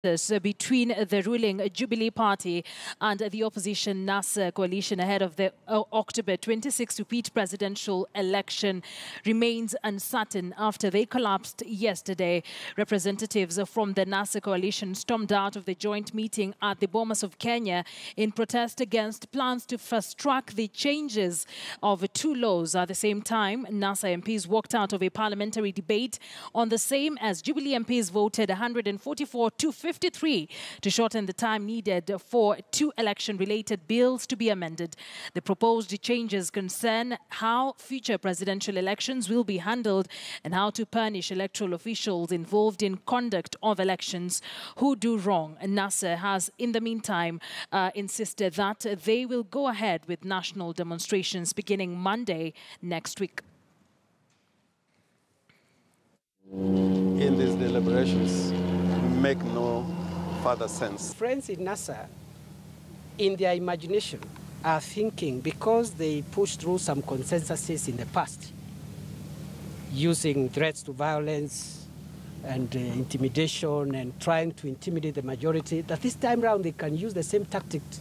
between the ruling Jubilee Party and the opposition NASA coalition ahead of the October 26 repeat presidential election remains uncertain after they collapsed yesterday. Representatives from the NASA coalition stormed out of the joint meeting at the Bomas of Kenya in protest against plans to fast-track the changes of two laws. At the same time, NASA MPs walked out of a parliamentary debate on the same as Jubilee MPs voted 144 to 53 to shorten the time needed for two election-related bills to be amended. The proposed changes concern how future presidential elections will be handled and how to punish electoral officials involved in conduct of elections who do wrong. NASA has, in the meantime, insisted that they will go ahead with national demonstrations beginning Monday next week. In these deliberations make no further sense. Friends in NASA, in their imagination, are thinking because they pushed through some consensuses in the past, using threats to violence and intimidation and trying to intimidate the majority, that this time round they can use the same tactics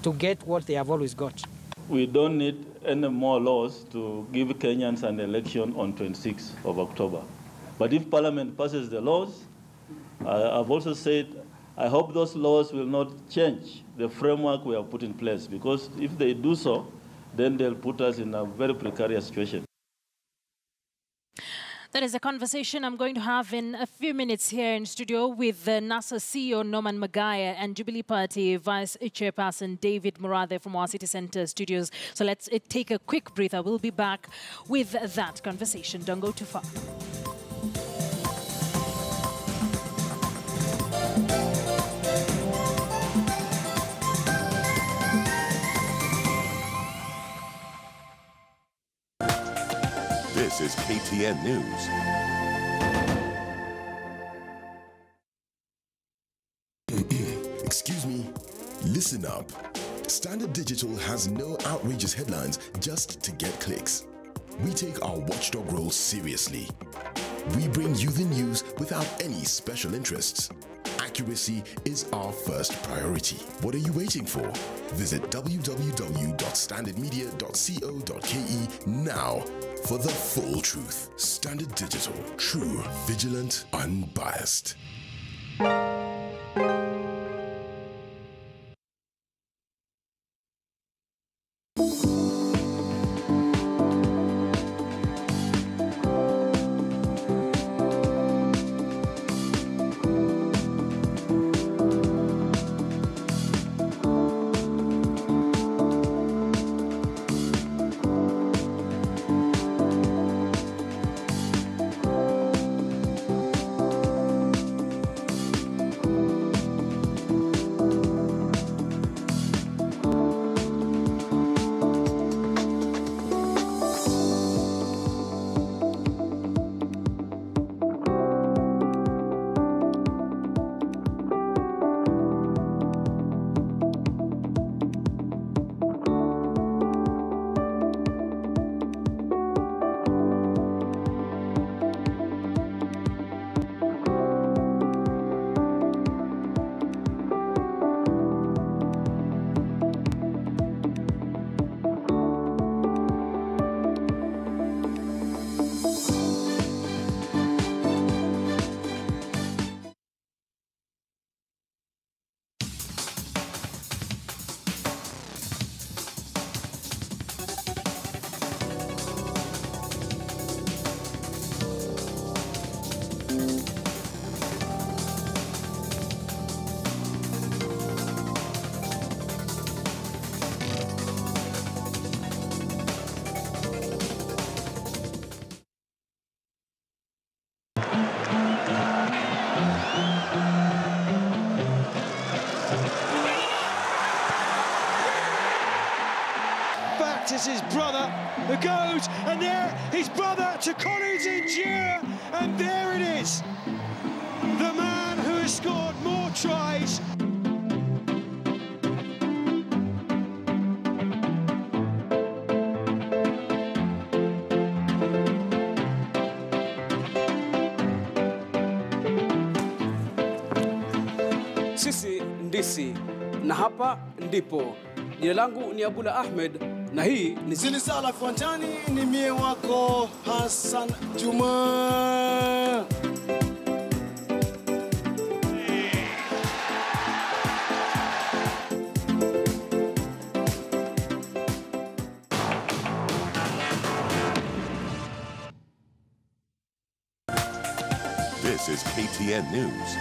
to get what they have always got. We don't need any more laws to give Kenyans an election on 26th of October. But if Parliament passes the laws, I've also said I hope those laws will not change the framework we have put in place, because if they do so, then they'll put us in a very precarious situation. That is a conversation I'm going to have in a few minutes here in studio with NASA CEO Norman Magaya and Jubilee Party Vice Chairperson David Murathe from our City Centre studios. So let's take a quick breather. We'll be back with that conversation. Don't go too far. This is KTN News. Excuse me, listen up. Standard Digital has no outrageous headlines just to get clicks. We take our watchdog role seriously. We bring you the news without any special interests. Accuracy is our first priority. What are you waiting for? Visit www.standardmedia.co.ke now for the full truth. Standard Digital, true, vigilant, unbiased. Is his brother who goes, and there his brother to Collins Injure, and there it is, the man who has scored more tries. Sisi ndisi na hapa ndipo. Jina langu ni Abula Ahmed na hii ni Zilisala Kwanjani, ni mie wako Hassan Juma. This is KTN News.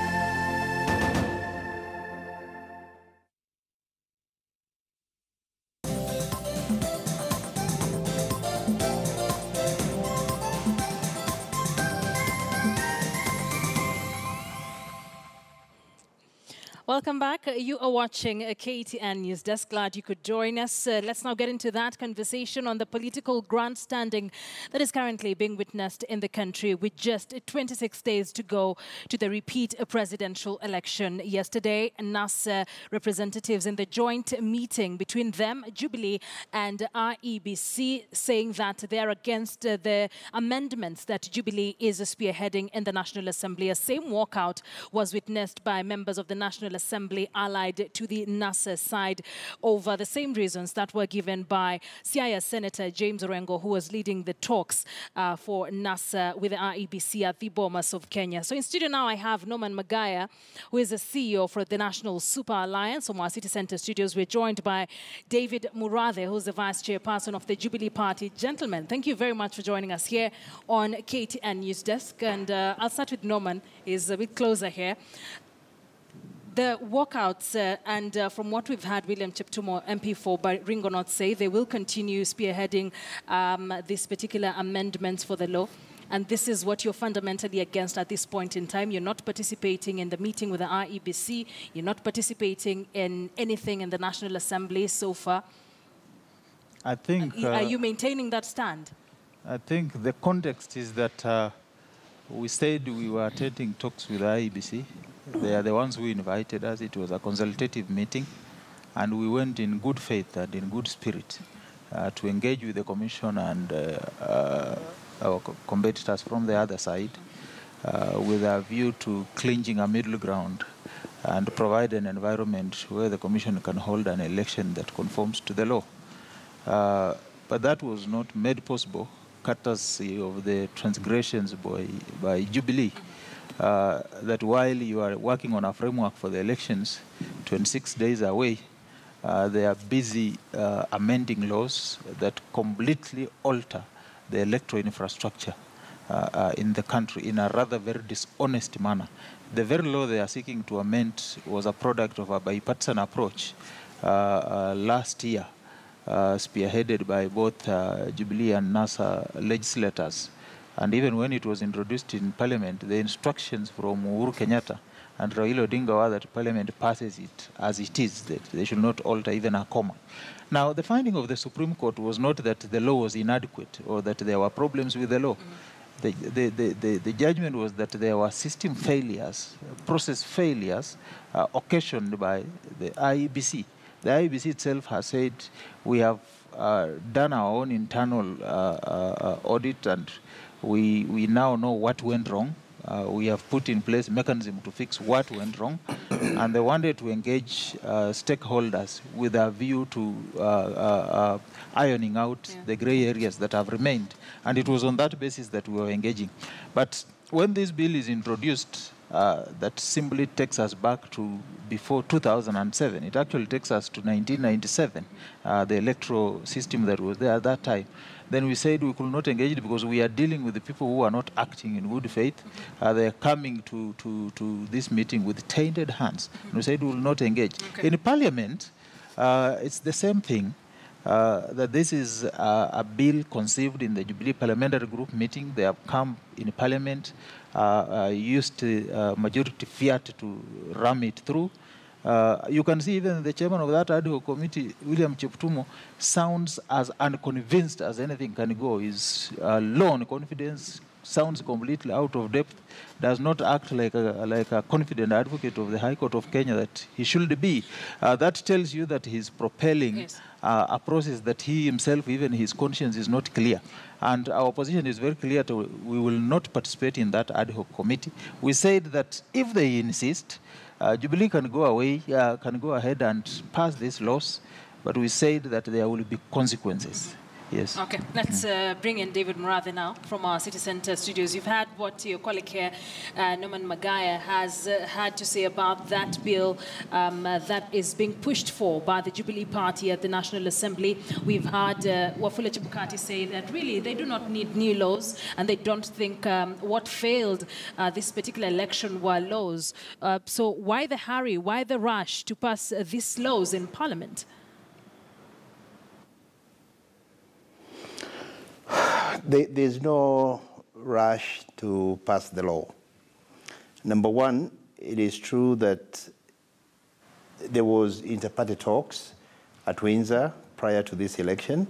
Welcome back. You are watching KTN News Desk. Glad you could join us. Let's now get into that conversation on the political grandstanding that is currently being witnessed in the country with just 26 days to go to the repeat presidential election. Yesterday, NAS representatives in the joint meeting between them, Jubilee and IEBC, saying that they are against the amendments that Jubilee is spearheading in the National Assembly. A same walkout was witnessed by members of the National Assembly allied to the NASA side over the same reasons that were given by Siaya Senator James Orengo, who was leading the talks for NASA with the IEBC at the Bomas of Kenya. So in studio now I have Norman Magaya, who is the CEO for the National Super Alliance from our City Centre studios. We're joined by David Murathe, who's the Vice Chairperson of the Jubilee Party. Gentlemen, thank you very much for joining us here on KTN News Desk. And I'll start with Norman, he's a bit closer here. The walkouts, and from what we've had, William Cheptumo, MP for Baringo North, say they will continue spearheading these particular amendments for the law. And this is what you're fundamentally against at this point in time. You're not participating in the meeting with the IEBC. You're not participating in anything in the National Assembly so far. I think... are you maintaining that stand? I think the context is that we said we were attending talks with the IEBC. They are the ones who invited us. It was a consultative meeting, and we went in good faith and in good spirit to engage with the Commission and our competitors from the other side with a view to clinching a middle ground and provide an environment where the Commission can hold an election that conforms to the law. But that was not made possible courtesy of the transgressions by Jubilee. That while you are working on a framework for the elections, 26 days away, they are busy amending laws that completely alter the electoral infrastructure in the country in a rather very dishonest manner. The very law they are seeking to amend was a product of a bipartisan approach last year, spearheaded by both Jubilee and NASA legislators. And even when it was introduced in Parliament, the instructions from Uhuru Kenyatta and Raila Odinga were that Parliament passes it as it is, that they should not alter even a comma. Now, the finding of the Supreme Court was not that the law was inadequate or that there were problems with the law. The judgment was that there were system failures, process failures occasioned by the IEBC. The IEBC itself has said we have done our own internal audit, and we now know what went wrong. We have put in place mechanism to fix what went wrong, and they wanted to engage stakeholders with a view to ironing out the gray areas that have remained. And it was on that basis that we were engaging. But when this bill is introduced, that simply takes us back to before 2007. It actually takes us to 1997, the electoral system that was there at that time. Then we said we could not engage it because we are dealing with the people who are not acting in good faith. They are coming to this meeting with tainted hands. And we said we will not engage. Okay. In Parliament, it's the same thing. That this is a bill conceived in the Jubilee Parliamentary Group meeting. They have come in Parliament, used majority fiat to ram it through. You can see even the chairman of that ad hoc committee, William Cheptumo, sounds as unconvinced as anything can go. His low on confidence, sounds completely out of depth, does not act like a confident advocate of the High Court of Kenya that he should be. That tells you that he's propelling a process that he himself, even his conscience, is not clear. And our position is very clear. We will not participate in that ad hoc committee. We said that if they insist, Jubilee can go away, can go ahead and pass these laws, but we said that there will be consequences. Yes. Okay, let's bring in David Murathe now from our City Centre studios. You've had what your colleague here, Norman Magaya, has had to say about that bill that is being pushed for by the Jubilee Party at the National Assembly. We've had Wafula Chebukati say that really they do not need new laws, and they don't think what failed this particular election were laws. So why the hurry, why the rush to pass these laws in Parliament? There's no rush to pass the law. Number one, it is true that there was inter-party talks at Windsor prior to this election.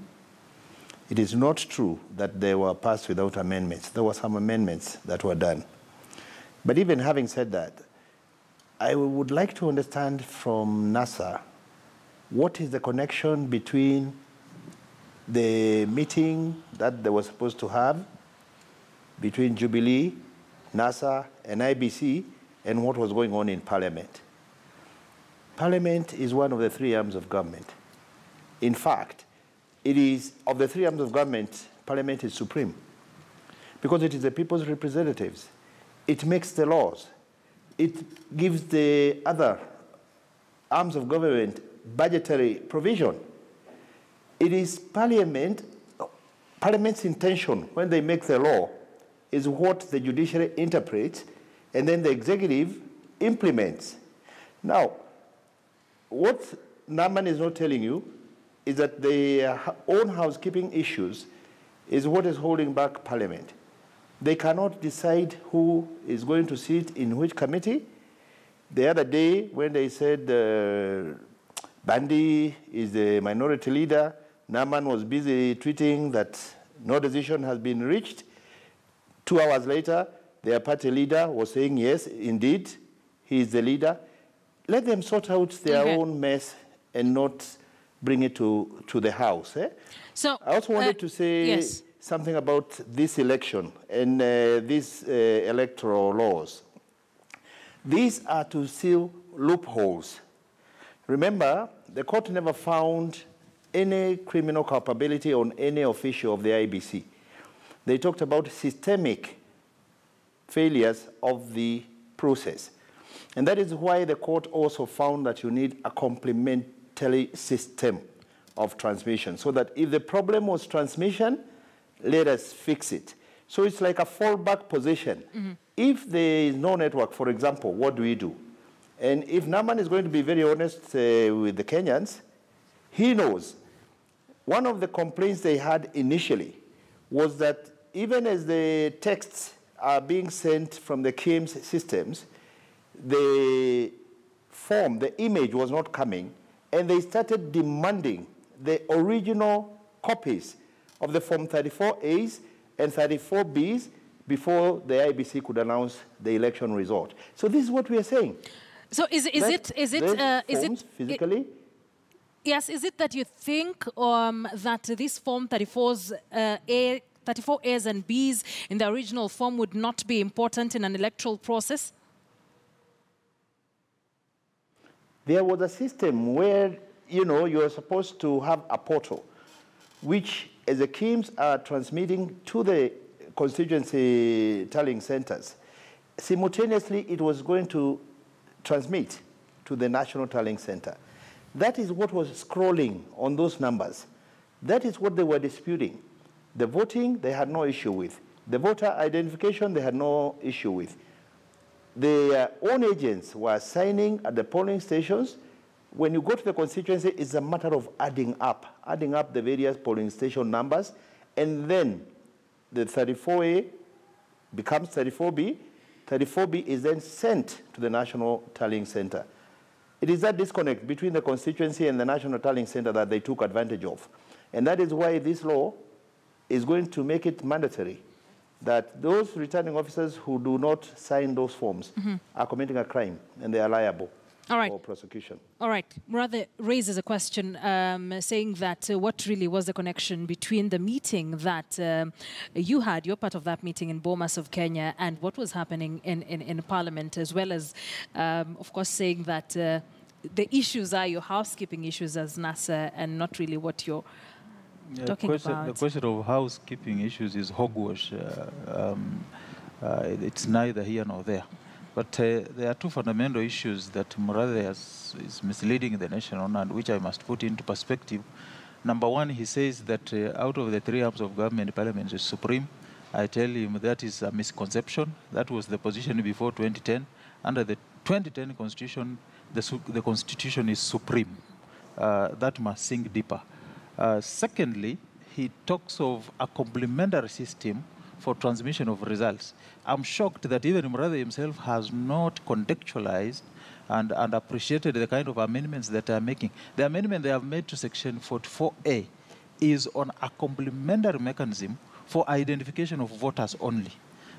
It is not true that they were passed without amendments. There were some amendments that were done. But even having said that, I would like to understand from NASA what is the connection between the meeting that they were supposed to have between Jubilee, NASA, and IBC, and what was going on in Parliament. Parliament is one of the three arms of government. In fact, it is, of the three arms of government, Parliament is supreme, because it is the people's representatives. It makes the laws. It gives the other arms of government budgetary provision. It is Parliament's intention when they make the law is what the judiciary interprets and then the executive implements. Now, what Naman is not telling you is that their own housekeeping issues is what is holding back Parliament. They cannot decide who is going to sit in which committee. The other day when they said Bandi is the minority leader, Naman was busy tweeting that no decision has been reached. 2 hours later, their party leader was saying, yes, indeed, he is the leader. Let them sort out their own mess and not bring it to the House. So I also wanted to say something about this election and these electoral laws. These are to seal loopholes. Remember, the court never found any criminal culpability on any official of the IBC. They talked about systemic failures of the process. And that is why the court also found that you need a complementary system of transmission, so that if the problem was transmission, let us fix it. So it's like a fallback position. Mm-hmm. If there is no network, for example, what do we do? And if Naman is going to be very honest with the Kenyans, he knows. One of the complaints they had initially was that even as the texts are being sent from the KIMS systems, the form, the image was not coming, and they started demanding the original copies of the Form 34As and 34Bs before the IBC could announce the election result. So this is what we are saying. So is it physically? Yes, is it that you think that this Form 34As and Bs in the original form would not be important in an electoral process? There was a system where, you are supposed to have a portal, which as the KIMS are transmitting to the constituency tallying centers. Simultaneously, it was going to transmit to the national tallying center. That is what was scrolling on those numbers. That is what they were disputing. The voting, they had no issue with. The voter identification, they had no issue with. Their own agents were signing at the polling stations. When you go to the constituency, it's a matter of adding up the various polling station numbers, and then the 34A becomes 34B. 34B is then sent to the National Tallying Center. It is that disconnect between the constituency and the National Tallying Center that they took advantage of. And that is why this law is going to make it mandatory that those returning officers who do not sign those forms are committing a crime and they are liable. or prosecution. All right. Murathe raises a question saying that what really was the connection between the meeting that you had, you're part of that meeting in Bomas of Kenya, and what was happening in Parliament, as well as, of course, saying that the issues are your housekeeping issues as NASA and not really what you're talking about. The question of housekeeping issues is hogwash. It's neither here nor there. But there are two fundamental issues that Murathe is misleading the nation on, and which I must put into perspective. Number one, he says that out of the three arms of government, Parliament is supreme. I tell him that is a misconception. That was the position before 2010. Under the 2010 Constitution, the Constitution is supreme. That must sink deeper. Secondly, he talks of a complementary system for transmission of results. I'm shocked that even Murathe himself has not contextualized and appreciated the kind of amendments that they are making. The amendment they have made to Section 44A is on a complementary mechanism for identification of voters only.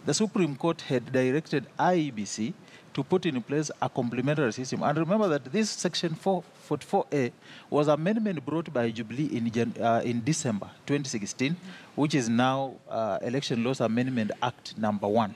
The Supreme Court had directed IEBC to put in place a complementary system. And remember that this Section 44A was an amendment brought by Jubilee in December 2016, which is now Election Laws Amendment Act number 1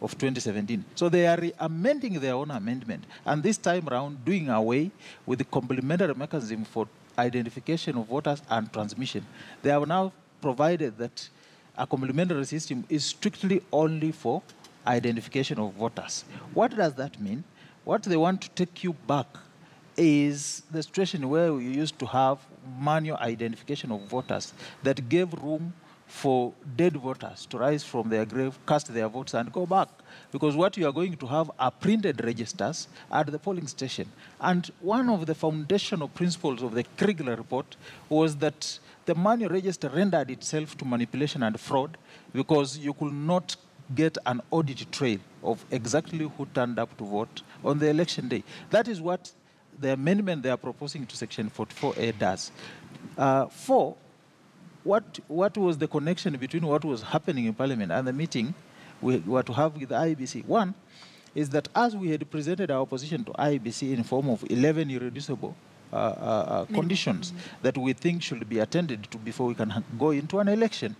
of 2017. So they are amending their own amendment, and this time around doing away with the complementary mechanism for identification of voters and transmission. They have now provided that a complementary system is strictly only for identification of voters. What does that mean? What they want to take you back is the situation where we used to have manual identification of voters that gave room for dead voters to rise from their grave, cast their votes, and go back. Because what you are going to have are printed registers at the polling station. And one of the foundational principles of the Kriegler report was that the manual register rendered itself to manipulation and fraud because you could not get an audit trail of exactly who turned up to vote on the election day. That is what the amendment they are proposing to Section 44A does. What was the connection between what was happening in Parliament and the meeting we were to have with the IEBC? One is that as we had presented our opposition to IEBC in form of 11 irreducible conditions that we think should be attended to before we can go into an election,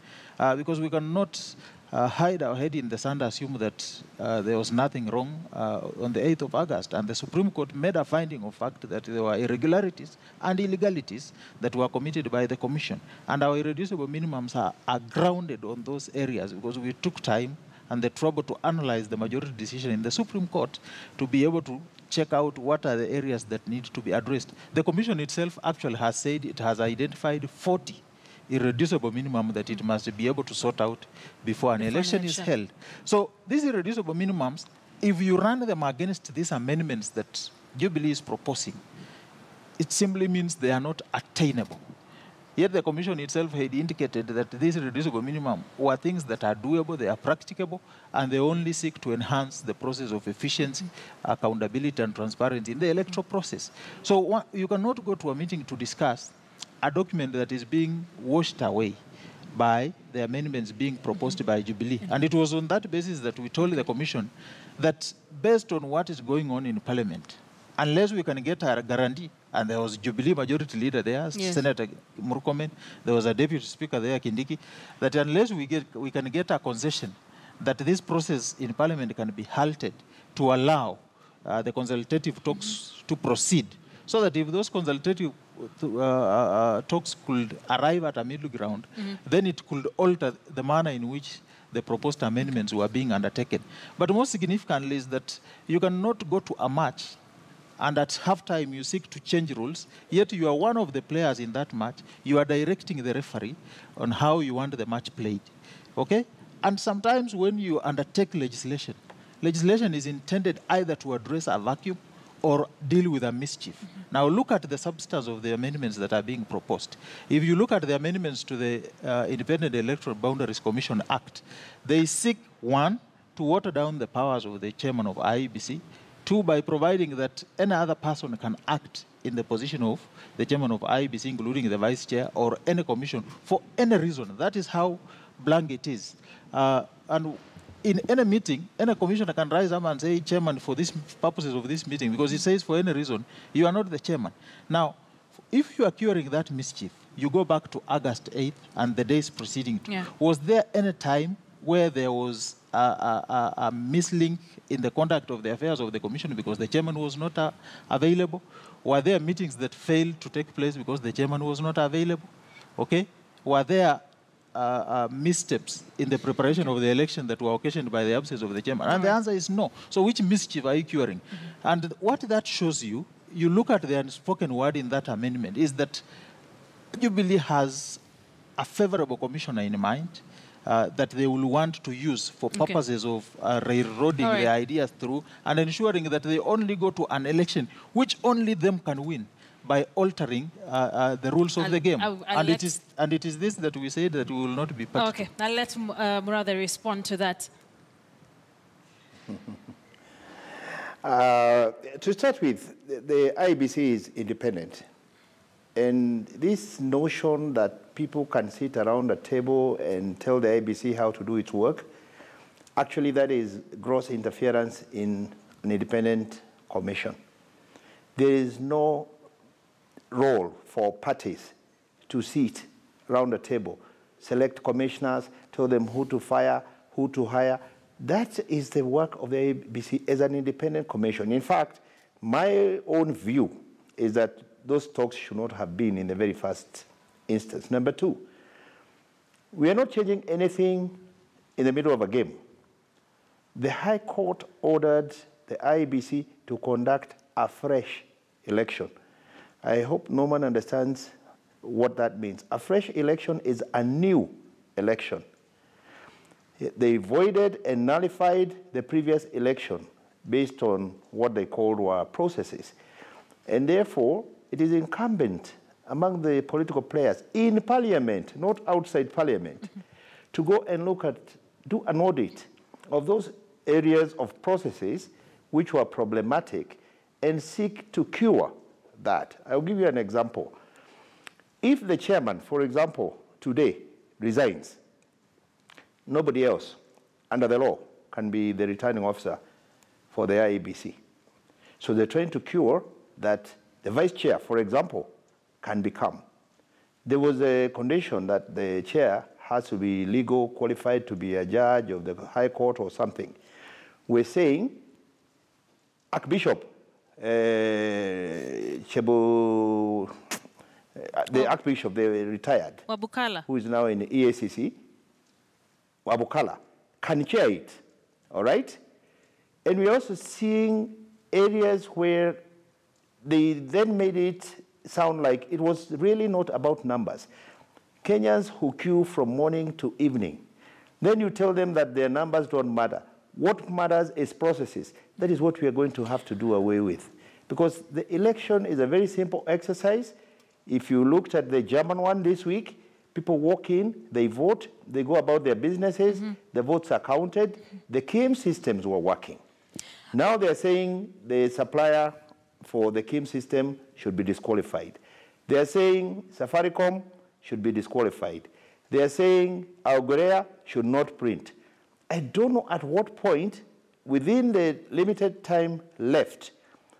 because we cannot hide our head in the sand, assume that there was nothing wrong on the 8th of August. And the Supreme Court made a finding of fact that there were irregularities and illegalities that were committed by the Commission. And our irreducible minimums are grounded on those areas because we took time and the trouble to analyze the majority decision in the Supreme Court to be able to check out what are the areas that need to be addressed. The Commission itself actually has said it has identified 40 irreducible minimum that it must be able to sort out before an election is held. So these irreducible minimums, if you run them against these amendments that Jubilee is proposing, it simply means they are not attainable. Yet the Commission itself had indicated that these irreducible minimum were things that are doable, they are practicable, and they only seek to enhance the process of efficiency, accountability, and transparency in the electoral process. So you cannot go to a meeting to discuss a document that is being washed away by the amendments being proposed by Jubilee. And it was on that basis that we told the Commission that based on what is going on in Parliament, unless we can get a guarantee, and there was Jubilee majority leader there, Senator Murkomen, there was a deputy speaker there, Kindiki, that unless we can get a concession that this process in Parliament can be halted to allow the consultative talks to proceed, so that if those consultative talks could arrive at a middle ground, then it could alter the manner in which the proposed amendments were being undertaken. But most significantly is that you cannot go to a match and at halftime you seek to change rules, yet you are one of the players in that match. You are directing the referee on how you want the match played. Okay? And sometimes when you undertake legislation, legislation is intended either to address a vacuum or deal with a mischief. Now look at the substance of the amendments that are being proposed. If you look at the amendments to the Independent Electoral Boundaries Commission Act, they seek, one, to water down the powers of the chairman of IEBC, two, by providing that any other person can act in the position of the chairman of IEBC, including the vice chair or any commission, for any reason. That is how blank it is. And in any meeting, any commissioner can rise up and say, chairman, for these purposes of this meeting, because it says for any reason, you are not the chairman. Now, if you are curing that mischief, you go back to August 8th and the days preceding. Was there any time where there was a mislink in the conduct of the affairs of the commission because the chairman was not available? Were there meetings that failed to take place because the chairman was not available? Okay? Were there missteps in the preparation of the election that were occasioned by the absence of the chairman? And the answer is no. So which mischief are you curing? And what that shows you, you look at the unspoken word in that amendment, is that Jubilee has a favorable commissioner in mind that they will want to use for purposes of railroading the ideas through and ensuring that they only go to an election which only them can win by altering the rules of the game. And it is this that we say that we will not be part of. Okay, I'll let Murathe respond to that. To start with, the IEBC is independent. And this notion that people can sit around a table and tell the IEBC how to do its work, actually that is gross interference in an independent commission. There is no role for parties to sit around a table, select commissioners, tell them who to fire, who to hire. That is the work of the IEBC as an independent commission. In fact, my own view is that those talks should not have been in the very first instance. Number two, we are not changing anything in the middle of a game. The High Court ordered the IEBC to conduct a fresh election. I hope no one understands what that means. A fresh election is a new election. They voided and nullified the previous election based on what they called were processes. And therefore, it is incumbent among the political players in Parliament, not outside Parliament, to go and look at, do an audit of those areas of processes which were problematic and seek to cure that. I'll give you an example. If the chairman, for example, today resigns, nobody else under the law can be the returning officer for the IEBC. So they're trying to cure that the vice chair, for example, can become. There was a condition that the chair has to be legal qualified to be a judge of the High Court or something. We're saying Archbishop Chebo, the Archbishop, they retired, Wabukala, who is now in the EACC, Wabukala, can chair it, all right? And we're also seeing areas where they then made it sound like it was really not about numbers. Kenyans who queue from morning to evening, then you tell them that their numbers don't matter. What matters is processes. That is what we are going to have to do away with. Because the election is a very simple exercise. If you looked at the German one this week, people walk in, they vote, they go about their businesses, the votes are counted. The KIM systems were working. Now they're saying the supplier for the KIM system should be disqualified. They're saying Safaricom should be disqualified. They're saying Algorea should not print. I don't know at what point, within the limited time left,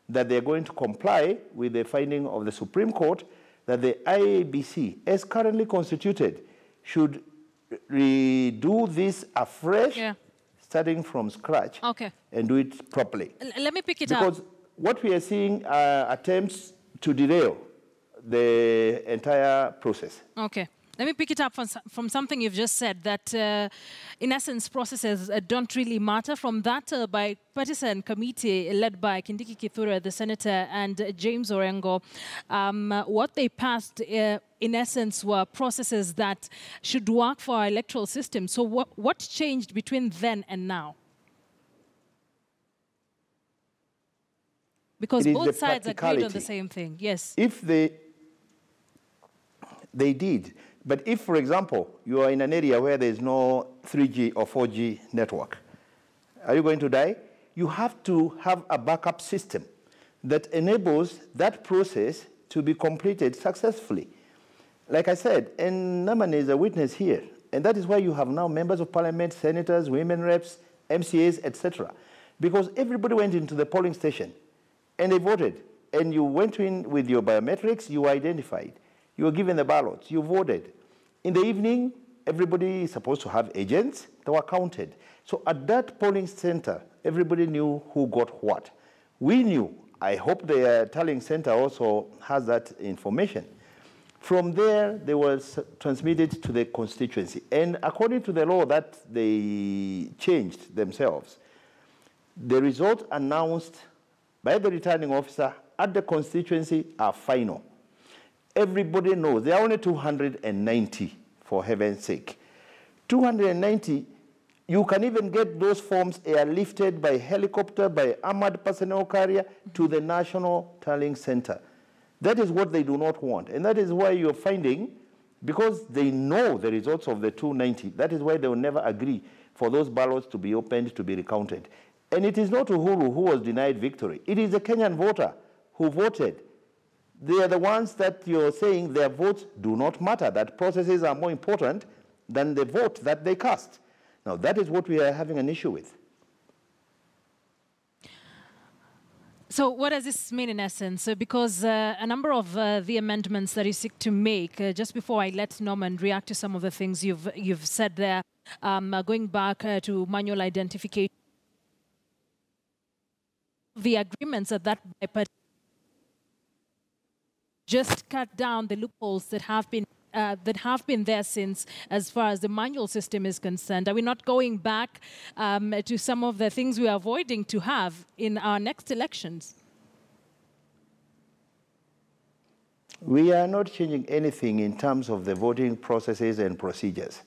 that they're going to comply with the finding of the Supreme Court that the IEBC, as currently constituted, should redo this afresh, starting from scratch, and do it properly. Let me pick it up. Because what we are seeing are attempts to derail the entire process. Okay. Let me pick it up from something you've just said, that in essence processes don't really matter. From that bipartisan committee led by Kindiki Kithure, the senator, and James Orengo, what they passed in essence were processes that should work for our electoral system. So what changed between then and now? Because both sides agreed on the same thing, yes. If they did. But if, for example, you are in an area where there is no 3G or 4G network, are you going to die? You have to have a backup system that enables that process to be completed successfully. Like I said, and Naman is a witness here, and that is why you have now members of parliament, senators, women reps, MCAs, etc. Because everybody went into the polling station and they voted. And you went in with your biometrics, you were identified. You were given the ballots, you voted. In the evening, everybody is supposed to have agents that were counted. So at that polling center, everybody knew who got what. We knew. I hope the tallying center also has that information. From there, they were transmitted to the constituency. And according to the law that they changed themselves, the results announced by the returning officer at the constituency are final. Everybody knows. There are only 290, for heaven's sake. 290, you can even get those forms airlifted by helicopter, by armored personnel carrier to the National Tallying Center. That is what they do not want. And that is why you're finding, because they know the results of the 290, that is why they will never agree for those ballots to be opened, to be recounted. And it is not Uhuru who was denied victory. It is the Kenyan voter who voted. They are the ones that you're saying their votes do not matter, that processes are more important than the vote that they cast. Now, that is what we are having an issue with. So what does this mean in essence? Because a number of the amendments that you seek to make, just before I let Norman react to some of the things you've said there, going back to manual identification, the agreements that just cut down the loopholes that have been there since, as far as the manual system is concerned. Are we not going back to some of the things we are avoiding to have in our next elections? We are not changing anything in terms of the voting processes and procedures.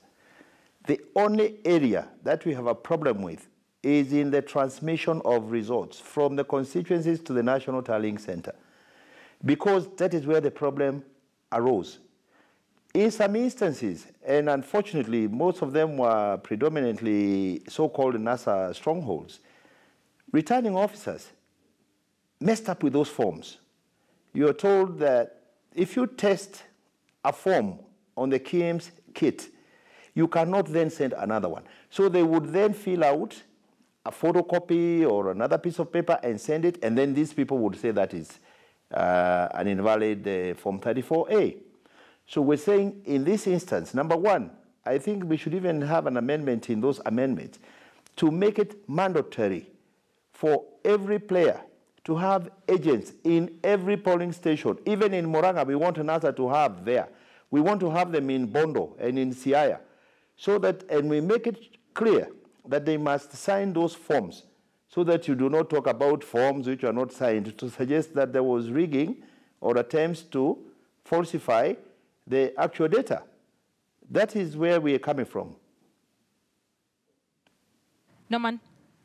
The only area that we have a problem with is in the transmission of results from the constituencies to the National Tallying Center, because that is where the problem arose. In some instances, and unfortunately most of them were predominantly so-called NASA strongholds, returning officers messed up with those forms. You're told that if you test a form on the KIEMS kit, you cannot then send another one. So they would then fill out a photocopy or another piece of paper and send it, and then these people would say that is an invalid Form 34A. So we're saying in this instance, number one, I think we should even have an amendment in those amendments to make it mandatory for every player to have agents in every polling station. Even in Moranga, we want another to have there. We want to have them in Bondo and in Siaya, so that, and we make it clear that they must sign those forms, so that you do not talk about forms which are not signed, to suggest that there was rigging or attempts to falsify the actual data. That is where we are coming from. Norman,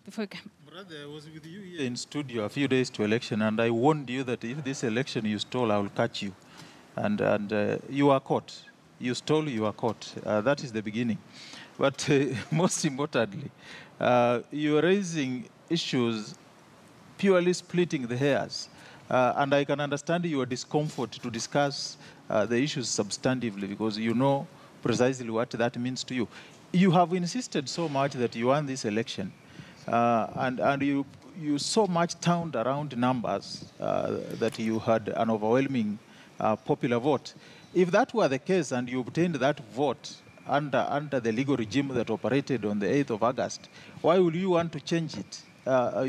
before you come. Brother, I was with you here in studio a few days to election, and I warned you that if this election you stole, I will catch you. And you are caught. You stole, you are caught. That is the beginning. But most importantly, you are raising issues purely splitting the hairs. And I can understand your discomfort to discuss the issues substantively, because you know precisely what that means to you. You have insisted so much that you won this election, and you so much turned around numbers that you had an overwhelming popular vote. If that were the case and you obtained that vote under the legal regime that operated on the 8th of August, why will you want to change it?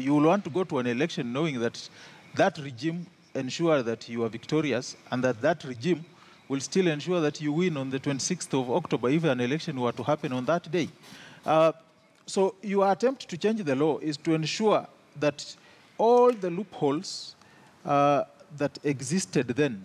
You will want to go to an election knowing that that regime ensures that you are victorious, and that regime will still ensure that you win on the 26th of October if an election were to happen on that day. So your attempt to change the law is to ensure that all the loopholes that existed then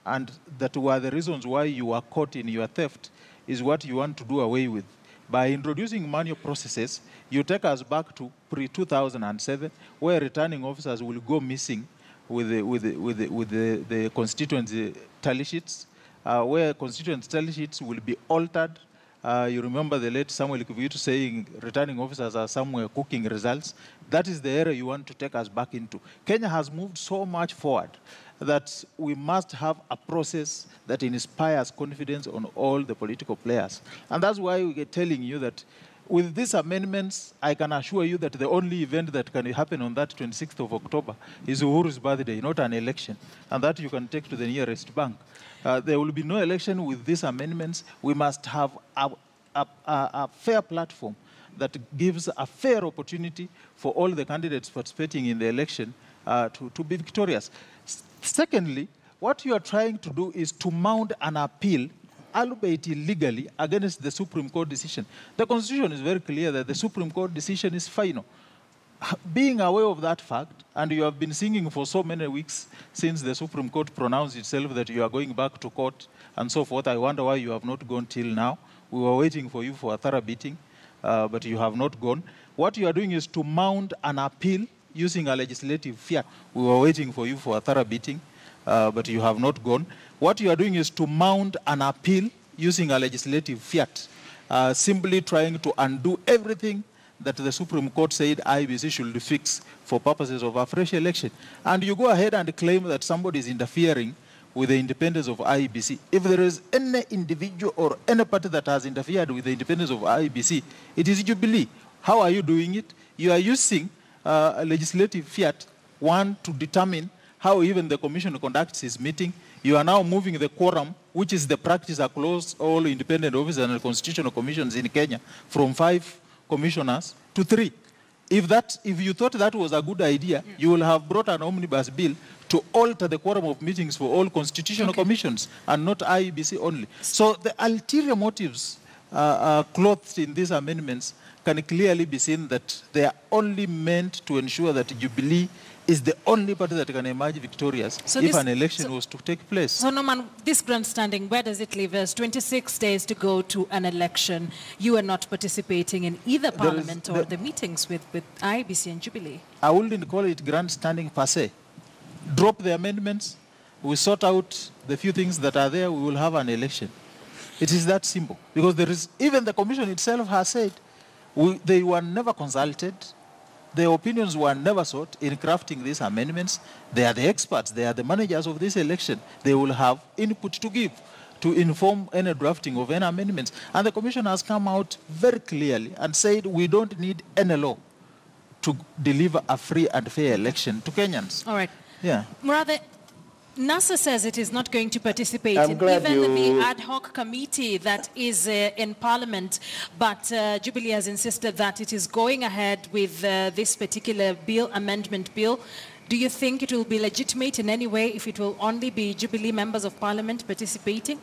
and that were the reasons why you were caught in your theft is what you want to do away with. By introducing manual processes, you take us back to pre-2007, where returning officers will go missing with the constituency tally sheets, where constituency tally sheets will be altered. You remember the late Samuel Kivuitu saying returning officers are somewhere cooking results. That is the area you want to take us back into. Kenya has moved so much forward that we must have a process that inspires confidence on all the political players. And that's why we are telling you that with these amendments, I can assure you that the only event that can happen on that 26th of October is Uhuru's birthday, not an election, and that you can take to the nearest bank. There will be no election with these amendments. We must have a fair platform that gives a fair opportunity for all the candidates participating in the election to be victorious. Secondly, what you are trying to do is to mount an appeal, albeit illegally, against the Supreme Court decision. The Constitution is very clear that the Supreme Court decision is final. Being aware of that fact, and you have been singing for so many weeks since the Supreme Court pronounced itself that you are going back to court and so forth, I wonder why you have not gone till now. We were waiting for you for a thorough beating, but you have not gone. What you are doing is to mount an appeal using a legislative fiat. We were waiting for you for a thorough beating, but you have not gone. What you are doing is to mount an appeal using a legislative fiat, simply trying to undo everything that the Supreme Court said IEBC should fix for purposes of a fresh election. And you go ahead and claim that somebody is interfering with the independence of IEBC. If there is any individual or any party that has interfered with the independence of IEBC, it is Jubilee. How are you doing it? You are using a legislative fiat, one, to determine how even the commission conducts its meeting. You are now moving the quorum, which is the practice across all independent offices and constitutional commissions in Kenya, from 5 commissioners to 3. If you thought that was a good idea, you will have brought an omnibus bill to alter the quorum of meetings for all constitutional commissions and not IEBC only. So the ulterior motives clothed in these amendments can clearly be seen that they are only meant to ensure that Jubilee is the only party that can emerge victorious if an election was to take place. So, Norman, this grandstanding, where does it leave us? 26 days to go to an election. You are not participating in either Parliament or the meetings with IEBC and Jubilee. I wouldn't call it grandstanding per se. Drop the amendments, we sort out the few things that are there, we will have an election. It is that simple. Because there is, even the Commission itself has said, they were never consulted. Their opinions were never sought in crafting these amendments. They are the experts. They are the managers of this election. They will have input to give to inform any drafting of any amendments. And the Commission has come out very clearly and said we don't need any law to deliver a free and fair election to Kenyans. All right. Yeah. Murathe, NASA says it is not going to participate in even the ad hoc committee that is in Parliament, but Jubilee has insisted that it is going ahead with this particular bill, amendment bill. Do you think it will be legitimate in any way if it will only be Jubilee members of Parliament participating?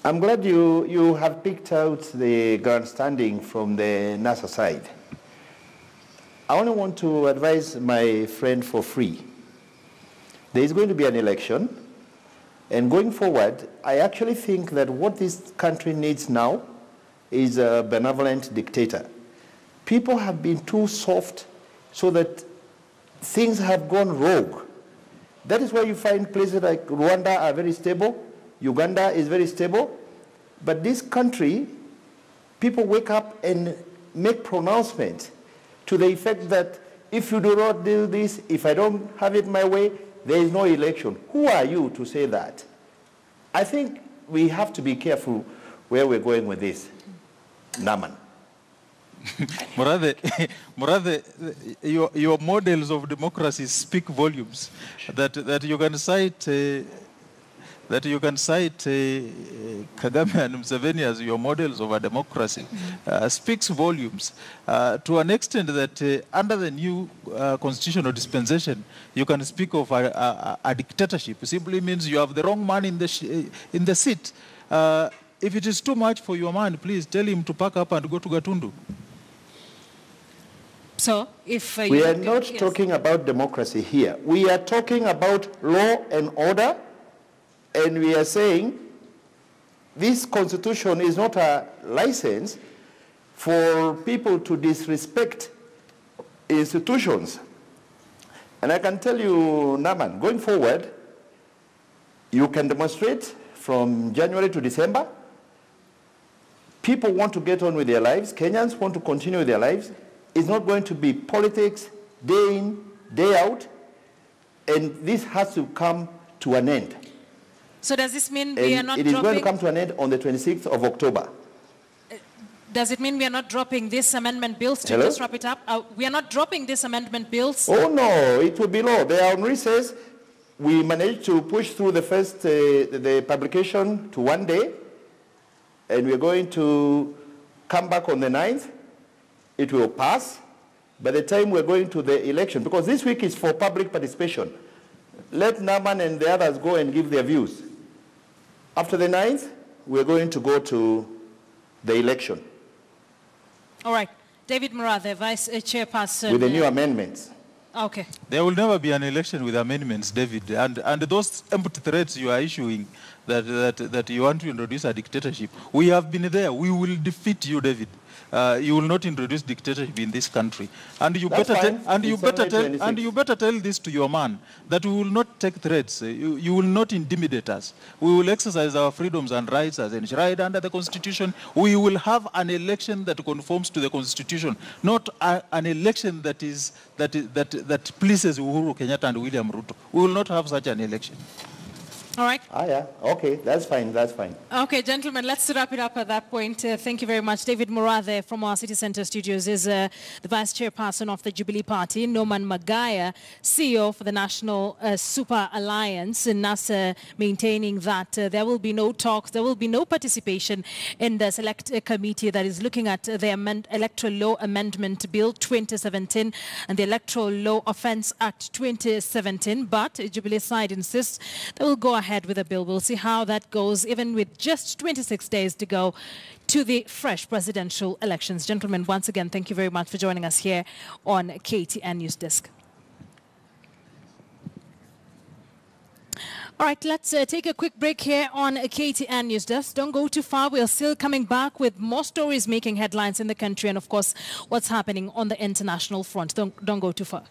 I'm glad you have picked out the grandstanding from the NASA side. I only want to advise my friend for free. There is going to be an election, and going forward, I actually think that what this country needs now is a benevolent dictator. People have been too soft so that things have gone rogue. That is why you find places like Rwanda are very stable, Uganda is very stable, but this country, people wake up and make pronouncements to the effect that if you do not do this, if I don't have it my way, there is no election. Who are you to say that? I think we have to be careful where we're going with this. Naman. Murathe, your models of democracy speak volumes. That you can cite Kagame and Museveni as your models of a democracy speaks volumes to an extent that under the new constitutional dispensation, you can speak of a dictatorship. It simply means you have the wrong man in the seat. If it is too much for your man, please tell him to pack up and go to Gatundu. So, if we are not talking about democracy here. We are talking about law and order. And we are saying this constitution is not a license for people to disrespect institutions. And I can tell you, Naman, going forward, you can demonstrate from January to December. People want to get on with their lives. Kenyans want to continue with their lives. It's not going to be politics day in, day out. And this has to come to an end. So does this mean we are not dropping? It is going to come to an end on the 26th of October. Does it mean we are not dropping these amendment bills to just wrap it up? We are not dropping these amendment bills? Oh no, it will be law. They are on recess. We managed to push through the first, the publication to 1 day, and we're going to come back on the 9th. It will pass. By the time we're going to the election, because this week is for public participation, let Naman and the others go and give their views. After the 9th, we're going to go to the election. All right. David Murathe, Vice Chairperson. With the new amendments. Okay. There will never be an election with amendments, David. And those empty threats you are issuing that you want to introduce a dictatorship, we have been there. We will defeat you, David. You will not introduce dictatorship in this country. And you better tell this to your man, that we will not take threats. You will not intimidate us. We will exercise our freedoms and rights as enshrined under the Constitution. We will have an election that conforms to the Constitution, not an election that pleases Uhuru Kenyatta and William Ruto. We will not have such an election. All right. Yeah. Okay, that's fine, that's fine. Okay, gentlemen, let's wrap it up at that point. Thank you very much. David Murathe from our City Center studios is the Vice Chairperson of the Jubilee Party. Norman Magaya, CEO for the National Super Alliance, NASA, maintaining that there will be no talks, there will be no participation in the select committee that is looking at the Electoral Law Amendment Bill 2017 and the Electoral Law Offence Act 2017. But Jubilee side insists they will go ahead with the bill. We'll see how that goes, even with just 26 days to go to the fresh presidential elections. Gentlemen, once again, thank you very much for joining us here on KTN News Desk. All right, let's take a quick break here on KTN News Desk. Don't go too far. We're still coming back with more stories making headlines in the country and, of course, what's happening on the international front. Don't go too far.